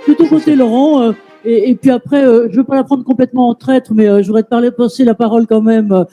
de ton côté, Laurent, et puis après, je ne veux pas la prendre complètement en traître, mais je voudrais passer la parole quand même.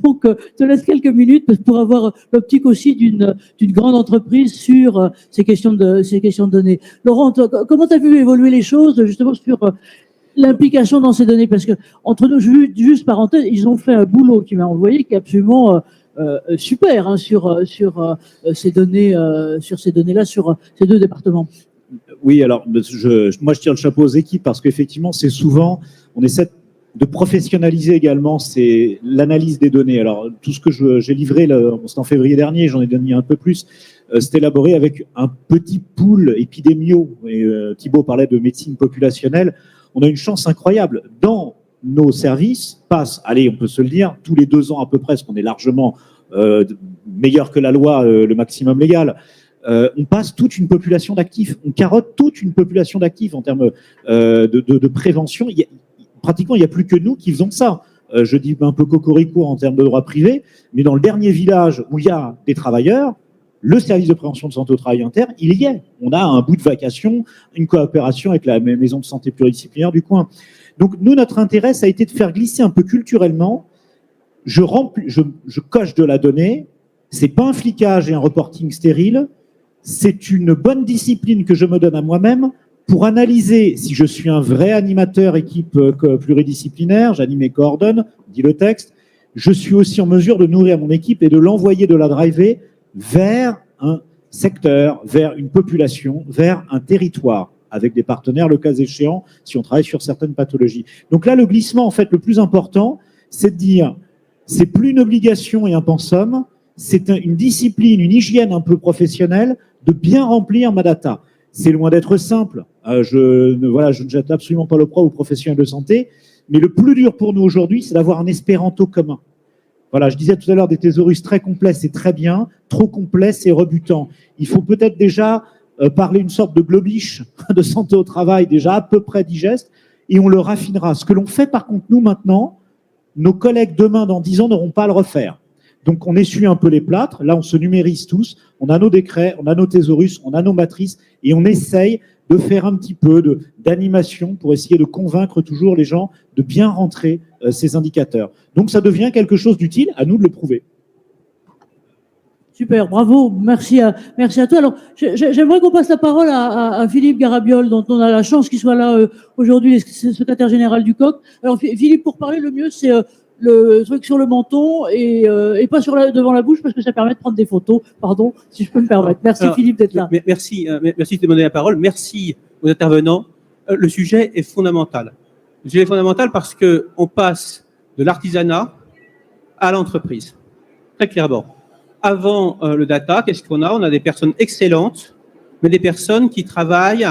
Donc, je te laisse quelques minutes pour avoir l'optique aussi d'une grande entreprise sur ces questions de données. Laurent, toi, comment tu as vu évoluer les choses justement sur l'implication dans ces données? Parce que entre nous, juste parenthèse, ils ont fait un boulot qui m'a envoyé qui est absolument super hein, sur ces données, sur ces données-là, sur ces deux départements. Oui, alors moi je tire le chapeau aux équipes parce qu'effectivement c'est souvent, on essaie de professionnaliser également l'analyse des données. Alors tout ce que j'ai livré, c'était en février dernier, j'en ai donné un peu plus, c'est élaboré avec un petit pool épidémio, et Thibaut parlait de médecine populationnelle. On a une chance incroyable. Dans nos services, allez, on peut se le dire, tous les 2 ans à peu près, parce qu'on est largement meilleur que la loi, le maximum légal, on passe toute une population d'actifs, on carotte toute une population d'actifs en termes de prévention. Pratiquement, il n'y a plus que nous qui faisons ça. Je dis un peu cocorico en termes de droit privé, mais dans le dernier village où il y a des travailleurs, le service de prévention de santé au travail interne, il y est. On a un bout de vacation, une coopération avec la maison de santé pluridisciplinaire du coin. Donc, nous, notre intérêt, ça a été de faire glisser un peu culturellement. Je coche de la donnée. C'est pas un flicage et un reporting stérile. C'est une bonne discipline que je me donne à moi-même pour analyser si je suis un vrai animateur équipe pluridisciplinaire, j'anime et coordonne, dit le texte, je suis aussi en mesure de nourrir mon équipe et de l'envoyer, de la driver vers un secteur, vers une population, vers un territoire, avec des partenaires, le cas échéant, si on travaille sur certaines pathologies. Donc là, le glissement, en fait, le plus important, c'est de dire, c'est plus une obligation et un pensum, c'est une discipline, une hygiène un peu professionnelle de bien remplir ma data. C'est loin d'être simple. Je ne jette absolument pas l'opprobre aux professionnels de santé, mais le plus dur pour nous aujourd'hui, c'est d'avoir un espéranto commun. Voilà, je disais tout à l'heure des thésaurus très complets, c'est très bien, trop complet, c'est rebutant. Il faut peut-être déjà parler une sorte de globish de santé au travail, déjà à peu près digeste, et on le raffinera. Ce que l'on fait par contre, nous maintenant, nos collègues demain, dans 10 ans, n'auront pas à le refaire. Donc, on essuie un peu les plâtres. Là, on se numérise tous. On a nos décrets, on a nos thésaurus, on a nos matrices et on essaye de faire un petit peu d'animation pour essayer de convaincre toujours les gens de bien rentrer ces indicateurs. Donc, ça devient quelque chose d'utile. À nous de le prouver. Super, bravo, merci à toi. Alors, j'aimerais qu'on passe la parole à Philippe Garabiol, dont on a la chance qu'il soit là aujourd'hui, secrétaire général du COQ. Alors, Philippe, pour parler, le mieux, c'est le truc sur le menton et pas devant la bouche parce que ça permet de prendre des photos. Pardon, si je peux me permettre. Merci Philippe d'être là. Merci de me donner la parole. Merci aux intervenants. Le sujet est fondamental. Le sujet est fondamental parce qu'on passe de l'artisanat à l'entreprise. Très clairement. Avant le data, qu'est-ce qu'on a? On a des personnes excellentes, mais des personnes qui travaillent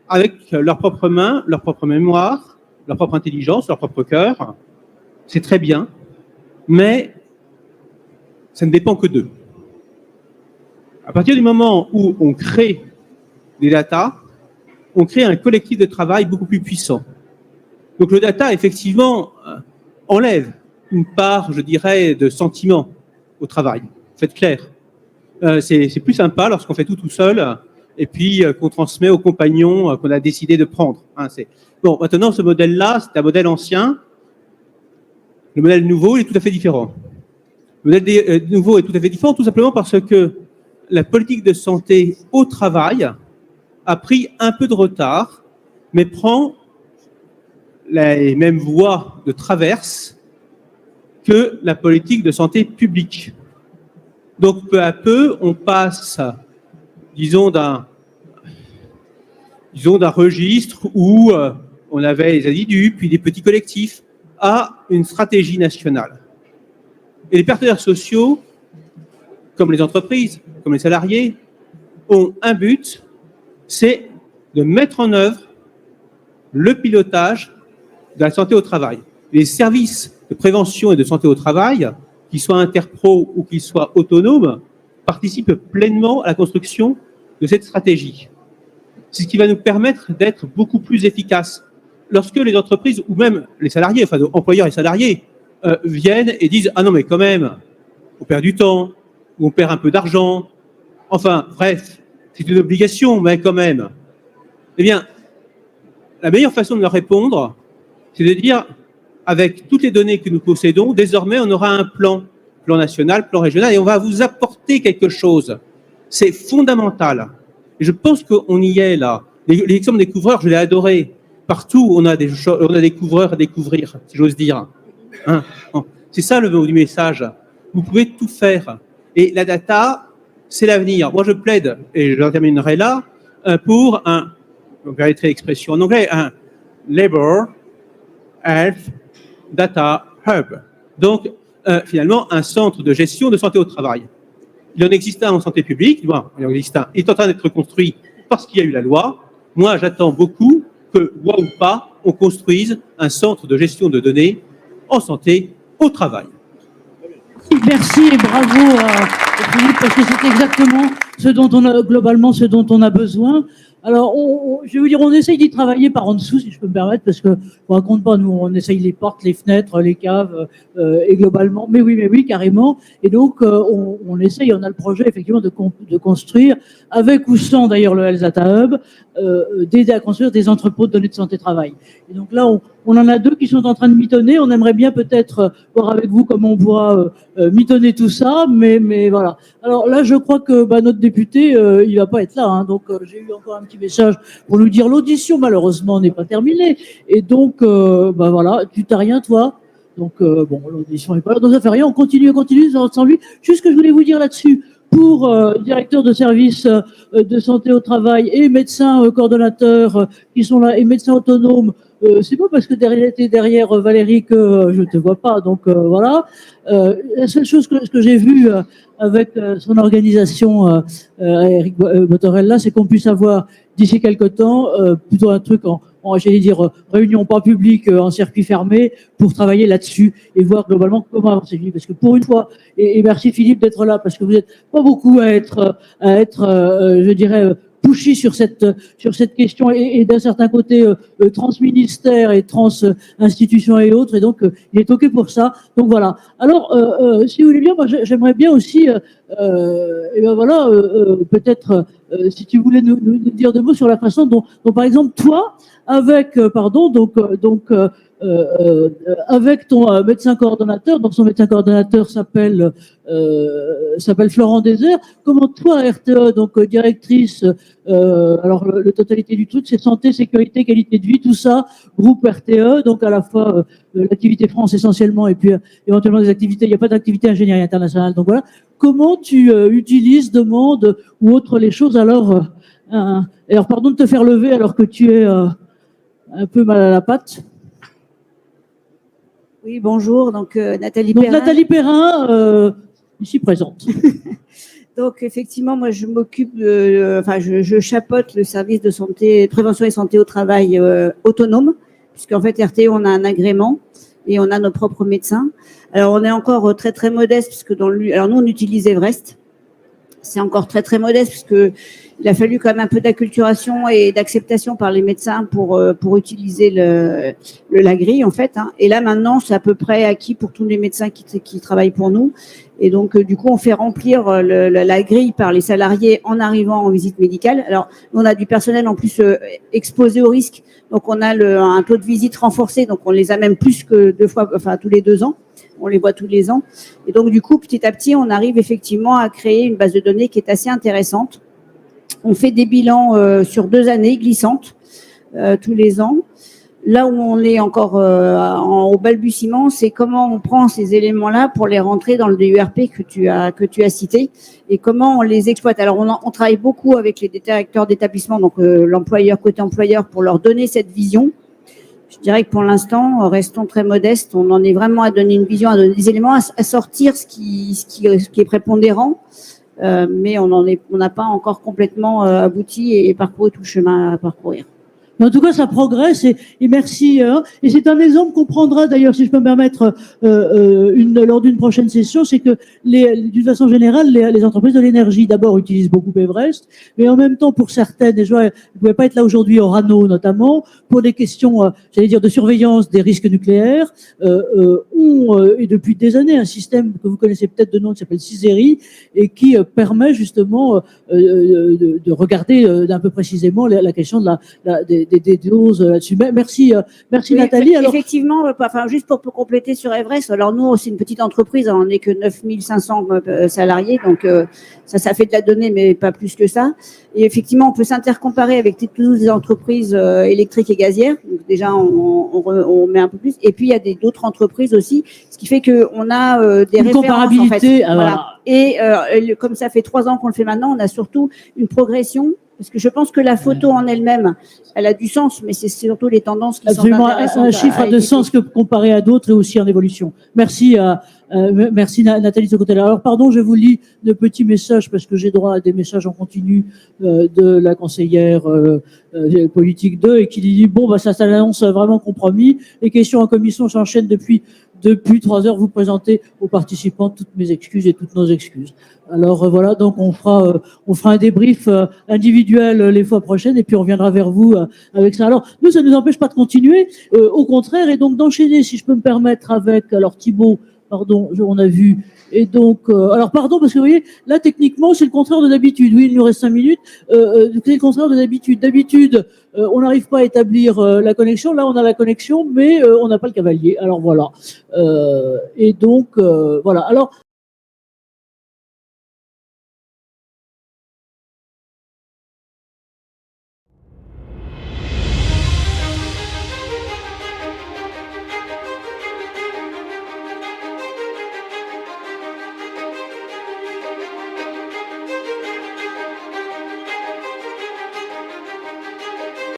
avec leurs propres mains, leur propre mémoire, leur propre intelligence, leur propre cœur. C'est très bien, mais ça ne dépend que d'eux. À partir du moment où on crée des data, on crée un collectif de travail beaucoup plus puissant. Donc le data, effectivement, enlève une part, je dirais, de sentiment au travail. Faites clair. C'est plus sympa lorsqu'on fait tout seul et puis qu'on transmet aux compagnons qu'on a décidé de prendre. Bon, maintenant, ce modèle-là, c'est un modèle ancien. Le modèle nouveau, il est tout à fait différent. Le modèle nouveau est tout à fait différent tout simplement parce que la politique de santé au travail a pris un peu de retard, mais prend les mêmes voies de traverse que la politique de santé publique. Donc, peu à peu, on passe, disons, d'un registre où on avait les individus, puis des petits collectifs, à une stratégie nationale. Et les partenaires sociaux, comme les entreprises, comme les salariés, ont un but, c'est de mettre en œuvre le pilotage de la santé au travail. Les services de prévention et de santé au travail, qu'ils soient interpro ou qu'ils soient autonomes, participent pleinement à la construction de cette stratégie. C'est ce qui va nous permettre d'être beaucoup plus efficaces. Lorsque les entreprises, ou même les salariés, enfin employeurs et salariés, viennent et disent « Ah non, mais quand même, on perd du temps, ou on perd un peu d'argent. » Enfin, bref, c'est une obligation, mais quand même. Eh bien, la meilleure façon de leur répondre, c'est de dire, avec toutes les données que nous possédons, désormais, on aura un plan national, plan régional, et on va vous apporter quelque chose. C'est fondamental. Et je pense qu'on y est là. L'exemple des couvreurs, je l'ai adoré. Partout, on a des couvreurs à découvrir, si j'ose dire. Hein? C'est ça le du message. Vous pouvez tout faire. Et la data, c'est l'avenir. Moi, je plaide, et je terminerai là, pour donc j'arrêterai l'expression en anglais, un Labour Health Data Hub. Donc, finalement, un centre de gestion de santé au travail. Il en existe un en santé publique, il en existe un, il est en train d'être construit parce qu'il y a eu la loi. Moi, j'attends beaucoup que, loi ou pas, on construise un centre de gestion de données en santé au travail. Merci et bravo à Philippe, parce que c'est exactement ce dont on a, globalement, ce dont on a besoin. Alors, je vais vous dire, on essaye d'y travailler par en dessous, si je peux me permettre, parce que on raconte pas, nous, on essaye les portes, les fenêtres, les caves, et globalement, mais oui, carrément. Et donc, on essaye, on a le projet, effectivement, de construire, avec ou sans, d'ailleurs, le Health Data Hub, d'aider à construire des entrepôts de données de santé-travail. Et donc là, on en a deux qui sont en train de mitonner. On aimerait bien peut-être voir avec vous comment on pourra mitonner tout ça, mais voilà. Alors là, je crois que notre député, il va pas être là, hein, donc j'ai eu encore un petit message pour nous dire l'audition malheureusement n'est pas terminée, et donc voilà, tu t'as rien toi, donc bon, l'audition n'est pas là, donc ça fait rien, on continue sans lui. Juste que je voulais vous dire là-dessus, pour directeur de service de santé au travail et médecins coordonnateurs qui sont là et médecins autonomes, c'est pas parce que t'es derrière Valérie que je te vois pas, donc voilà. La seule chose que j'ai vue avec son organisation, Eric Botorella, c'est qu'on puisse avoir d'ici quelque temps plutôt un truc j'allais dire réunion pas publique en circuit fermé pour travailler là-dessus et voir globalement comment avancer. Parce que pour une fois, et merci Philippe d'être là, parce que vous n'êtes pas beaucoup à être je dirais pushy sur cette question et d'un certain côté transministère et trans-institutions et autres, et donc il est OK pour ça. Donc voilà. Alors, si vous voulez bien, moi j'aimerais bien aussi, peut-être, si tu voulais nous dire deux mots sur la façon dont par exemple, toi, avec avec ton médecin coordonnateur, donc son médecin coordonnateur s'appelle Florent Désert. Comment toi, RTE, donc directrice, alors la totalité du truc, c'est santé, sécurité, qualité de vie, tout ça, groupe RTE, donc à la fois l'activité France essentiellement, et puis éventuellement des activités, il n'y a pas d'activité ingénierie internationale, donc voilà. Comment tu utilises, demandes ou autres les choses alors pardon de te faire lever alors que tu es un peu mal à la patte. Oui, bonjour. Donc, Nathalie Perrin. Nathalie Perrin, ici présente. Donc, effectivement, moi, je m'occupe, je chapeaute le service de santé, prévention et santé au travail autonome, puisqu'en fait, RTE, on a un agrément et on a nos propres médecins. Alors, on est encore très, très modeste, puisque alors nous, on utilise Everest. C'est encore très, très modeste, puisque il a fallu quand même un peu d'acculturation et d'acceptation par les médecins pour utiliser la grille, en fait. Hein. Et là, maintenant, c'est à peu près acquis pour tous les médecins qui travaillent pour nous. Et donc, du coup, on fait remplir la grille par les salariés en arrivant en visite médicale. Alors, on a du personnel en plus exposé au risque. Donc, on a un taux de visite renforcé. Donc, on les a même plus que tous les 2 ans. On les voit tous les ans. Et donc, du coup, petit à petit, on arrive effectivement à créer une base de données qui est assez intéressante. On fait des bilans sur 2 années glissantes tous les ans. Là où on est encore au balbutiement, c'est comment on prend ces éléments-là pour les rentrer dans le DURP que tu as cité et comment on les exploite. Alors, on travaille beaucoup avec les directeurs d'établissement, donc l'employeur côté employeur, pour leur donner cette vision. Je dirais que pour l'instant, restons très modestes. On en est vraiment à donner une vision, à donner des éléments, à sortir ce qui est prépondérant. Mais on n'a pas encore complètement abouti et parcouru tout le chemin à parcourir. Mais en tout cas, ça progresse et merci. Et c'est un exemple qu'on prendra d'ailleurs, si je peux me permettre, lors d'une prochaine session, c'est que d'une façon générale, les entreprises de l'énergie d'abord utilisent beaucoup Everest, mais en même temps, pour certaines, et je ne pouvais pas être là aujourd'hui, Orano notamment, pour des questions, j'allais dire, de surveillance des risques nucléaires, et depuis des années, un système que vous connaissez peut-être de nom qui s'appelle CISERI et qui permet justement de regarder d'un peu précisément la question de des doses là-dessus. Merci, merci Oui, Nathalie. Alors, effectivement, enfin, juste pour compléter sur Everest, alors nous, c'est une petite entreprise, on n'est que 9500 salariés, donc ça fait de la donnée, mais pas plus que ça. Et effectivement, on peut s'intercomparer avec toutes les entreprises électriques et gazières. Donc déjà, on met un peu plus. Et puis, il y a d'autres entreprises aussi, ce qui fait qu'on a des une références, comparabilité. en fait. Voilà. Voilà. Et comme ça fait 3 ans qu'on le fait maintenant, on a surtout une progression. Parce que je pense que la photo en elle-même, elle a du sens, mais c'est surtout les tendances qui Absolument, sont intéressantes. un chiffre a de sens que comparé à d'autres et aussi en évolution. Merci, merci Nathalie de ce côté-là. Alors pardon, je vous lis de petits messages parce que j'ai droit à des messages en continu de la conseillère politique 2 et qui dit bon ça l'annonce vraiment compromis. Les questions en commission s'enchaînent depuis 3 heures. Vous présentez aux participants toutes mes excuses et toutes nos excuses. Alors voilà, donc on fera un débrief individuel les fois prochaines et puis on reviendra vers vous avec ça. Alors nous, ça ne nous empêche pas de continuer, au contraire, et donc d'enchaîner, si je peux me permettre, avec alors Thibaut. Pardon, on a vu. Et donc, alors pardon, parce que vous voyez, là, techniquement, c'est le contraire de d'habitude. Oui, il nous reste 5 minutes. C'est le contraire de d'habitude. D'habitude, on n'arrive pas à établir la connexion. Là, on a la connexion, mais on n'a pas le cavalier. Alors voilà. Et donc, voilà. Alors,